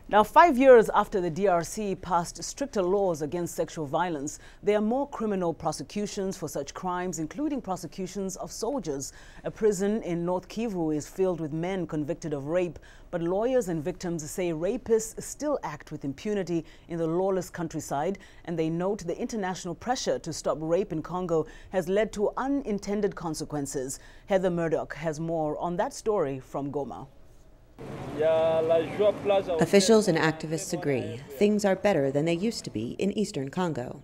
Now, 5 years after the DRC passed stricter laws against sexual violence, there are more criminal prosecutions for such crimes, including prosecutions of soldiers. A prison in North Kivu is filled with men convicted of rape, but lawyers and victims say rapists still act with impunity in the lawless countryside, and they note the international pressure to stop rape in Congo has led to unintended consequences. Heather Murdock has more on that story from Goma. Officials and activists agree things are better than they used to be in eastern Congo.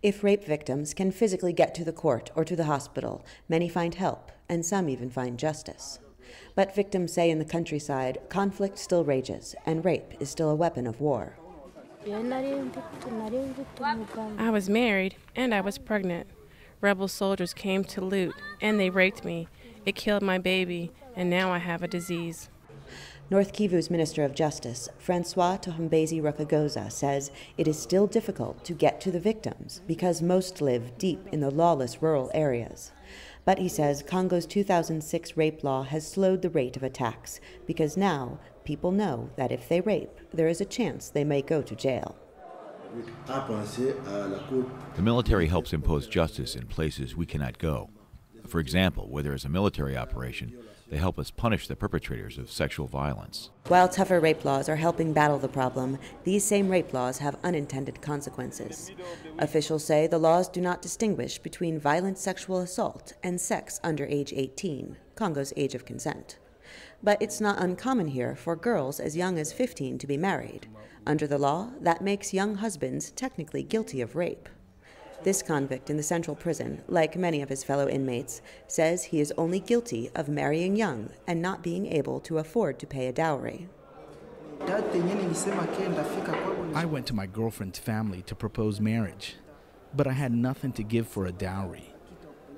If rape victims can physically get to the court or to the hospital, many find help, and some even find justice. But victims say in the countryside, conflict still rages, and rape is still a weapon of war. I was married, and I was pregnant. Rebel soldiers came to loot, and they raped me. It killed my baby, and now I have a disease. North Kivu's Minister of Justice, Francois Tohombezi Rakagoza, says it is still difficult to get to the victims because most live deep in the lawless rural areas. But he says Congo's 2006 rape law has slowed the rate of attacks because now people know that if they rape, there is a chance they may go to jail. The military helps impose justice in places we cannot go. For example, where there is a military operation, they help us punish the perpetrators of sexual violence. While tougher rape laws are helping battle the problem, these same rape laws have unintended consequences. Officials say the laws do not distinguish between violent sexual assault and sex under age 18, Congo's age of consent. But it's not uncommon here for girls as young as 15 to be married. Under the law, that makes young husbands technically guilty of rape. This convict in the central prison, like many of his fellow inmates, says he is only guilty of marrying young and not being able to afford to pay a dowry. I went to my girlfriend's family to propose marriage, but I had nothing to give for a dowry.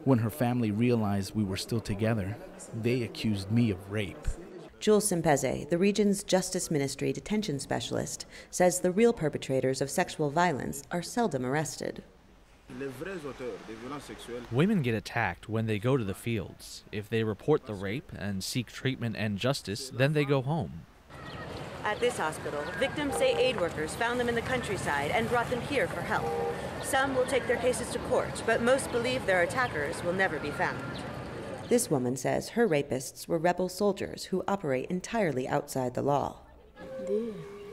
When her family realized we were still together, they accused me of rape. Jules Simpeze, the region's Justice Ministry detention specialist, says the real perpetrators of sexual violence are seldom arrested. Women get attacked when they go to the fields. If they report the rape and seek treatment and justice, then they go home. At this hospital, victims say aid workers found them in the countryside and brought them here for help. Some will take their cases to court, but most believe their attackers will never be found. This woman says her rapists were rebel soldiers who operate entirely outside the law.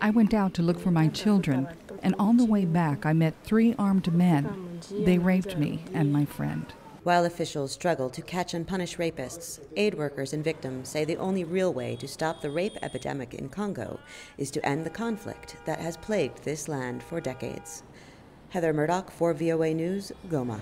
I went out to look for my children, and on the way back I met 3 armed men. They raped me and my friend. While officials struggle to catch and punish rapists, aid workers and victims say the only real way to stop the rape epidemic in Congo is to end the conflict that has plagued this land for decades. Heather Murdock for VOA News, Goma.